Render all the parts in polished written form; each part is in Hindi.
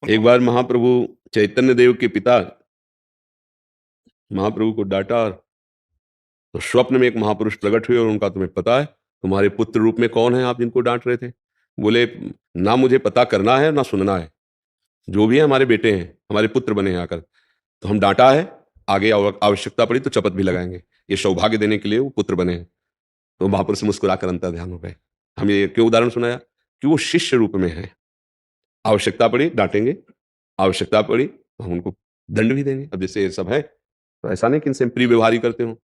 एक बार महाप्रभु चैतन्य देव के पिता महाप्रभु को डांटा, तो स्वप्न में एक महापुरुष प्रकट हुए और उनका तुम्हें पता है तुम्हारे पुत्र रूप में कौन है आप जिनको डांट रहे थे? बोले, ना मुझे पता करना है ना सुनना है, जो भी है हमारे बेटे हैं, हमारे पुत्र बने हैं आकर। तो हम डांटा है, आगे आवश्यकता पड़ी तो शपथ भी लगाएंगे, ये सौभाग्य देने के लिए वो पुत्र बने हैं। तो महापुरुष मुस्कुराकर अंतर ध्यान हो गए। हम ये क्यों उदाहरण सुनाया? कि वो शिष्य रूप में है, आवश्यकता पड़ी डांटेंगे, आवश्यकता पड़ी तो हम उनको दंड भी देंगे। अब जैसे ये सब है, तो ऐसा नहीं कि इनसे प्रिय व्यवहार ही करते हो।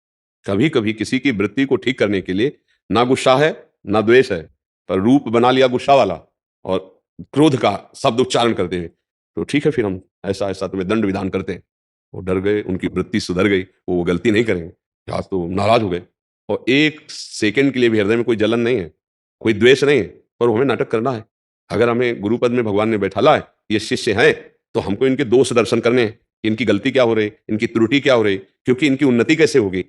कभी कभी किसी की वृत्ति को ठीक करने के लिए ना गुस्सा है ना द्वेष है, पर रूप बना लिया गुस्सा वाला और क्रोध का शब्द उच्चारण करते हुए, तो ठीक है, फिर हम ऐसा ऐसा तुम्हें दंड विधान करते हैं। वो डर गए, उनकी वृत्ति सुधर गई, वो गलती नहीं करेंगे। आज तो नाराज हो गए और एक सेकंड के लिए भी हृदय में कोई जलन नहीं है, कोई द्वेष नहीं है, पर हमें नाटक करना है। अगर हमें गुरुपद में भगवान ने बैठाला है, ये शिष्य हैं, तो हमको इनके दोष दर्शन करने हैं, इनकी गलती क्या हो रही, इनकी त्रुटि क्या हो रही, क्योंकि इनकी उन्नति कैसे होगी।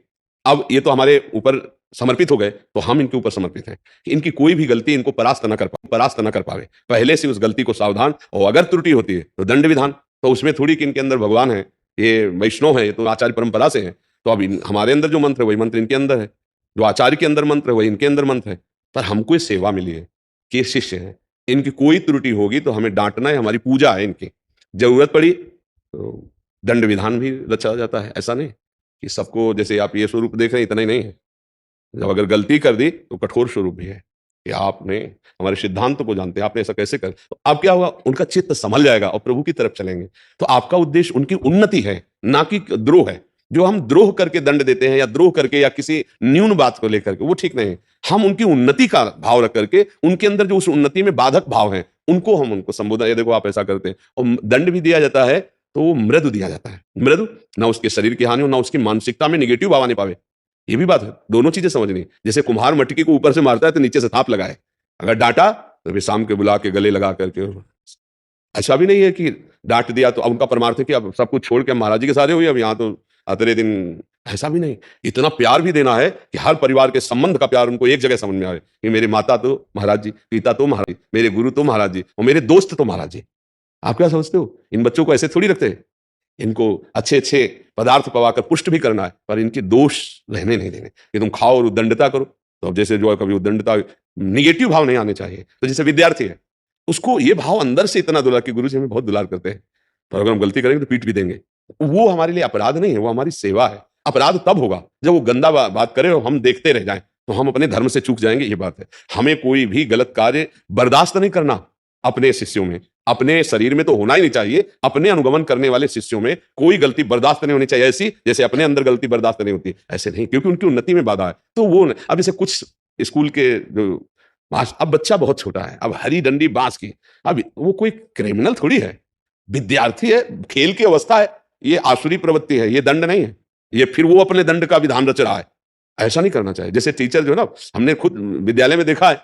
अब ये तो हमारे ऊपर समर्पित हो गए, तो हम इनके ऊपर समर्पित हैं कि इनकी कोई भी गलती इनको परास्त न कर पावे। पहले से उस गलती को सावधान, और अगर त्रुटि होती है तो दंड विधान। तो उसमें थोड़ी कि इनके अंदर भगवान है, ये वैष्णव है, ये तो आचार्य परंपरा से है, तो अब हमारे अंदर जो मंत्र है वही मंत्र इनके अंदर है, जो आचार्य के अंदर मंत्र है वही इनके अंदर मंत्र है। पर हमको सेवा मिली है कि ये शिष्य है, इनकी कोई त्रुटि होगी तो हमें डांटना है, हमारी पूजा है इनकी। जरूरत पड़ी तो दंड विधान भी रचा जाता है। ऐसा नहीं कि सबको, जैसे आप ये स्वरूप देख रहे हैं, इतना ही नहीं है। जब अगर गलती कर दी तो कठोर स्वरूप भी है कि आपने हमारे सिद्धांत को जानते हैं, आपने ऐसा कैसे कर, तो अब क्या होगा, उनका चित्त संभल जाएगा और प्रभु की तरफ चलेंगे। तो आपका उद्देश्य उनकी उन्नति है, ना कि द्रोह है। जो हम द्रोह करके दंड देते हैं या द्रोह करके या किसी न्यून बात को लेकर के, वो ठीक नहीं है। हम उनकी उन्नति का भाव रख करके, उनके अंदर जो उस उन्नति में बाधक भाव है उनको हम उनको संबोधन, ये देखो आप ऐसा करते हैं, और दंड भी दिया जाता है तो वो मृदु दिया जाता है। मृदु, ना उसके शरीर की हानि हो, ना उसकी मानसिकता में निगेटिव भाव आने पावे। ये भी बात है, दोनों चीजें समझनी। जैसे कुम्हार मटकी को ऊपर से मारता है तो नीचे से थाप लगाए, अगर डांटा तो फिर शाम के बुला के गले लगा करके। ऐसा भी नहीं है कि डांट दिया तो अब उनका परमार्थ है कि अब सब कुछ छोड़ के महाराज जी के सारे हुए, अब यहाँ तो अतरे दिन। ऐसा भी नहीं, इतना प्यार भी देना है कि हर परिवार के संबंध का प्यार उनको एक जगह समझ में आए कि मेरे माता तो महाराज जी, पिता तो महाराज जी, मेरे गुरु तो महाराज जी, और मेरे दोस्त तो महाराज जी। आप क्या समझते हो, इन बच्चों को ऐसे थोड़ी रखते हैं। इनको अच्छे अच्छे पदार्थ पवाकर पुष्ट भी करना है, पर इनके दोष रहने नहीं देने कि तुम खाओ और उद्दंडता करो। तो अब जैसे जो है, कभी उद्दंडता, निगेटिव भाव नहीं आने चाहिए। तो जैसे विद्यार्थी है, उसको ये भाव अंदर से इतना दुलार कि गुरु जी हमें बहुत दुलार करते हैं, पर अगर हम गलती करेंगे तो पीट भी देंगे। वो हमारे लिए अपराध नहीं है, वो हमारी सेवा है। अपराध तब होगा जब वो गंदा बात करे और हम देखते रह जाएं, तो हम अपने धर्म से चूक जाएंगे। ये बात है, हमें कोई भी गलत कार्य बर्दाश्त नहीं करना अपने शिष्यों में। अपने शरीर में तो होना ही नहीं चाहिए, अपने अनुगमन करने वाले शिष्यों में कोई गलती बर्दाश्त नहीं होनी चाहिए, ऐसी जैसे अपने अंदर गलती बर्दाश्त नहीं होती, ऐसे नहीं, क्योंकि उनकी उन्नति में बाधा है। तो वो अब जैसे कुछ स्कूल के जो अब बच्चा बहुत छोटा है, अब हरी डंडी बांस की, अब वो कोई क्रिमिनल थोड़ी है, विद्यार्थी है, खेल की अवस्था है, ये आसुरी प्रवृत्ति है, ये दंड नहीं है। ये फिर वो अपने दंड का विधान रच रहा है। ऐसा नहीं करना चाहिए। जैसे टीचर जो है ना, हमने खुद विद्यालय में देखा है